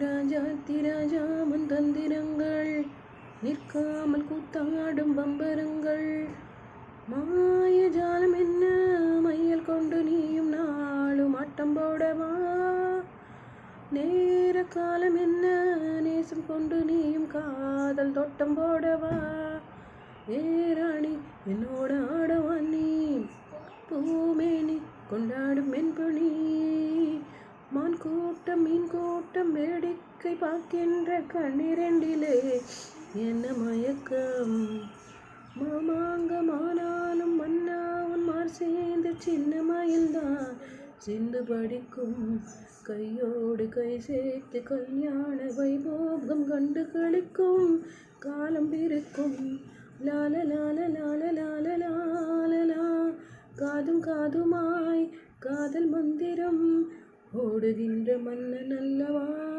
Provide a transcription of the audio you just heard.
ராஜா மந்தந்திரங்கள் நிற்காமல் கூத்தாடும் பம்பரங்கள். மாயஜாலம் என்ன மையல் கொண்டு நீயும் நாளும் ஆட்டம் போடவா. நேர காலம் என்ன நேசம் கொண்டு நீயும் காதல் தோட்டம் போடவா. ஏராணி என்னோட ஆடவா நீ பூமேனி கொண்டாடும் மென்பொழி. மான் கூட்டம் மீன் கூட்டம் வேடிக்கை பார்க்கின்ற கண்ணிரண்டிலே என்ன மயக்கம். மாமாங்கமானாலும் மன்னாவன் மார் சேர்ந்து சின்ன மயில்தான் சிந்து படிக்கும். கையோடு கை சேர்த்து கல்யாண வைபோகம் கண்டு கழிக்கும் காலம் பிறக்கும். லால லால லால லால லாலலா. காதும் காதுமாய் காதல் மந்திரம் ஓடுகின்ற மன்னன் அல்லவா.